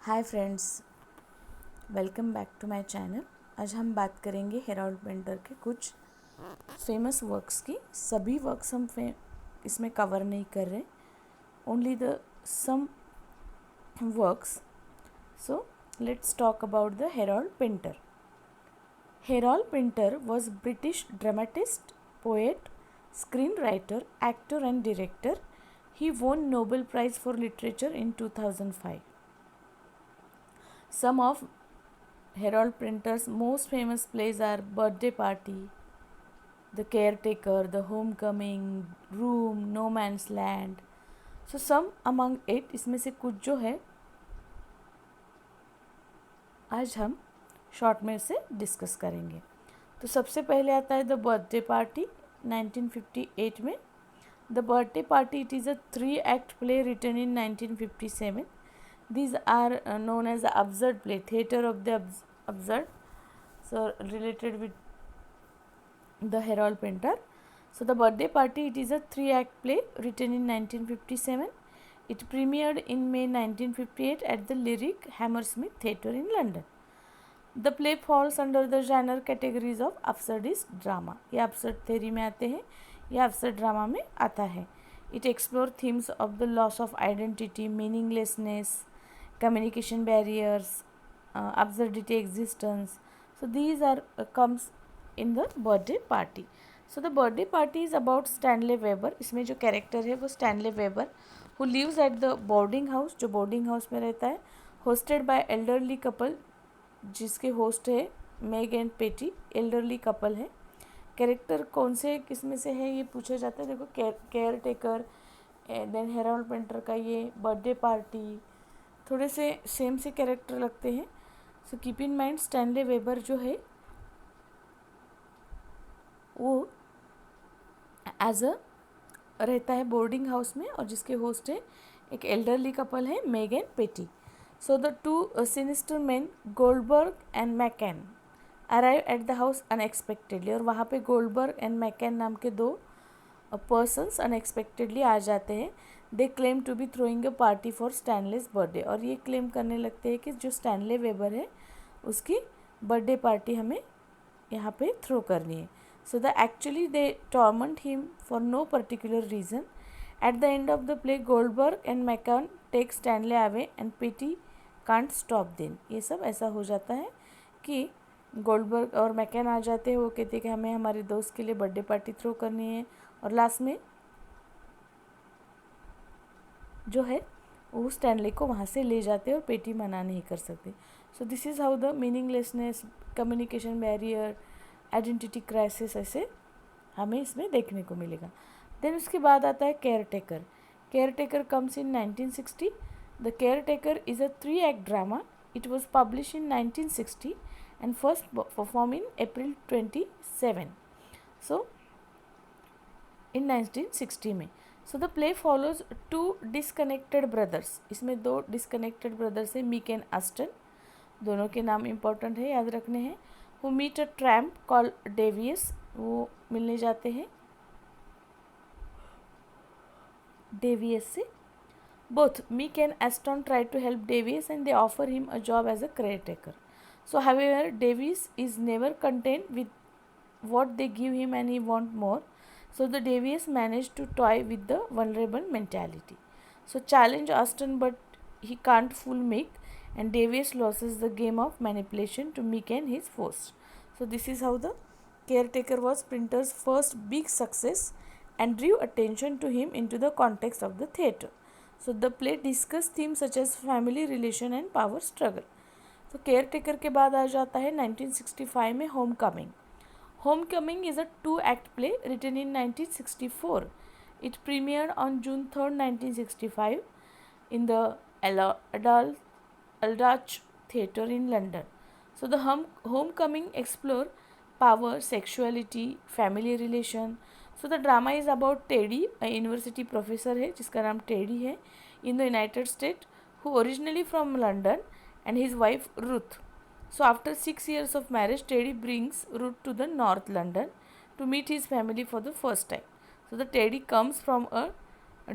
Hi friends, welcome back to my channel. आज हम बात करेंगे हेरोल्ड पिंटर के कुछ फेमस वर्क्स की। सभी वर्क्स हम इसमें कवर नहीं कर रहे, only the some works. So let's talk about the Harold Pinter. Harold Pinter was British dramatist, poet, screenwriter, actor and director. He won Nobel Prize for Literature in 2005. Some of Harold Pinter's most famous plays are Birthday Party, The Caretaker, The Homecoming, Room, No Man's Land. So some among it, इसमें से कुछ जो है आज हम short में से discuss करेंगे। तो सबसे पहले आता है द बर्थडे पार्टी 1958 में। The birthday party it is a 3 act play written in 1957. These are known as the absurd play, theatre of the absurd. So related with the Harold Pinter. So the birthday party it is a 3 act play written in 1957. It premiered in May 1958 at the Lyric Hammersmith Theatre in London. The play falls under the genre categories of absurdist drama. ये absurd theory में आते हैं, ये absurd drama में आता है. It explores themes of the loss of identity, meaninglessness, communication barriers, absurdity existence. So these are comes in the birthday party. So the birthday party is about Stanley Weber. इसमें जो character है वो Stanley Weber who lives at the boarding house, जो boarding house में रहता है, hosted by elderly couple, जिसके host है मेग एंड पेटी, एल्डरली कपल है। कैरेक्टर कौन से किस में से है ये पूछा जाता है। देखो caretaker, then Harold Pinter का ये बर्थडे पार्टी, थोड़े से सेम से कैरेक्टर लगते हैं। So keep in mind Stanley weber जो है वो एज अ रहता है बोर्डिंग हाउस में और जिसके होस्ट है एक एल्डरली कपल है Meg and Petey. So the two sinister man Goldberg and McCann arrive at the house unexpectedly. और वहाँ पे गोल्डबर्ग एंड मैकैन नाम के दो पर्सन्स अनएक्सपेक्टेडली आ जाते हैं। They claim to be throwing a party for Stanley's birthday. और ये क्लेम करने लगते हैं कि जो स्टैनले वेबर है उसकी बर्थडे पार्टी हमें यहाँ पे थ्रो करनी है। So the actually they torment him for no particular reason. At the end of the play Goldberg and McCann take Stanley away and Petey can't stop them. ये सब ऐसा हो जाता है कि गोल्डबर्ग और मैकैन आ जाते हैं, वो कहते हैं कि हमें हमारे दोस्त के लिए बर्थडे पार्टी थ्रो करनी है, और लास्ट में जो है वो स्टैनले को वहाँ से ले जाते हैं और पेटी मना नहीं कर सकते। So this is how the meaninglessness, communication barrier, identity crisis ऐसे हमें इसमें देखने को मिलेगा। देन उसके बाद आता है care taker. Care taker comes in 1960. The Caretaker is a 3 act drama. It was published in 1960 and first performed in April 27. So, in 1960 में. So the play follows two disconnected brothers. इसमें दो disconnected brothers हैं, meek and Aston. दोनों के नाम important है, याद रखने हैं। Who meet a tramp called Davies. वो मिलने जाते हैं Davies से। Both Meek and Aston try to help Davies and they offer him a job as a caretaker. So however, Davies is never content with what they give him and he wants more. So the Davies manage to toy with the vulnerable mentality. So challenge Aston but he can't fool Meek and Davies loses the game of manipulation to Meek and his force. So this is how the Caretaker was Printer's first big success and drew attention to him into the context of the theatre. So the play discuss themes such as family relation and power struggle. तो care taker के बाद आ जाता है 1965 में Homecoming. Homecoming is a 2 act play written in 1964. It premiered on June 3rd, 1965 in the Aldwych Theatre in London. So the homecoming explore power, sexuality, family relation. So the drama is about Teddy, a university professor है जिसका नाम teddy है, in the United States, who originally from London, and his wife Ruth. So after 6 years of marriage, Teddy brings Ruth to the North London to meet his family for the first time. So the Teddy comes from a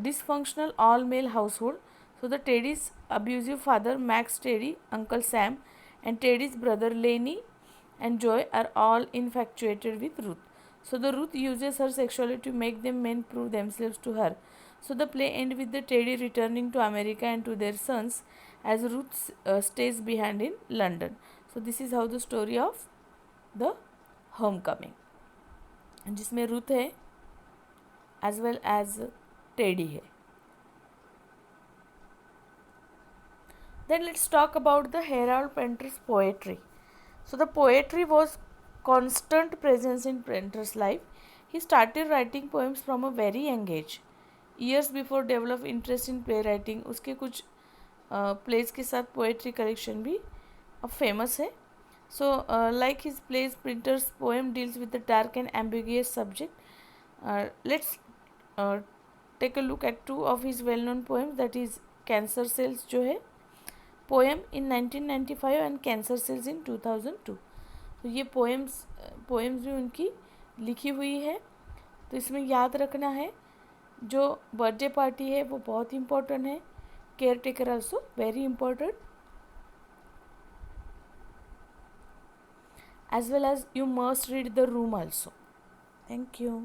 dysfunctional all-male household. So the Teddy's abusive father Max Teddy, Uncle Sam, and Teddy's brother Lenny and Joy are all infatuated with Ruth. So the Ruth uses her sexuality to make them men prove themselves to her. So the play ends with the Teddy returning to America and to their sons as Ruth stays behind in London. So this is how the story of the Homecoming, जिसमें Ruth है as well as teddy है. Then let's talk about the Harold Pinter's poetry. So the poetry was constant presence in Pinter's life. He started writing poems from a very young age. Years before develop interest in playwriting. उसके कुछ plays के साथ poetry collection भी अब famous है. So like his plays, Pinter's poem deals with the dark and ambiguous subject. Let's take a look at two of his well-known poems, that is Cancer Cells जो है poem in 1995 and cancer cells in 2002. तो ये poems भी उनकी लिखी हुई है. तो इसमें याद रखना है जो बर्थडे पार्टी है वो बहुत इम्पोर्टेंट है. Caretaker also very important, as well as you must read the room also. Thank you.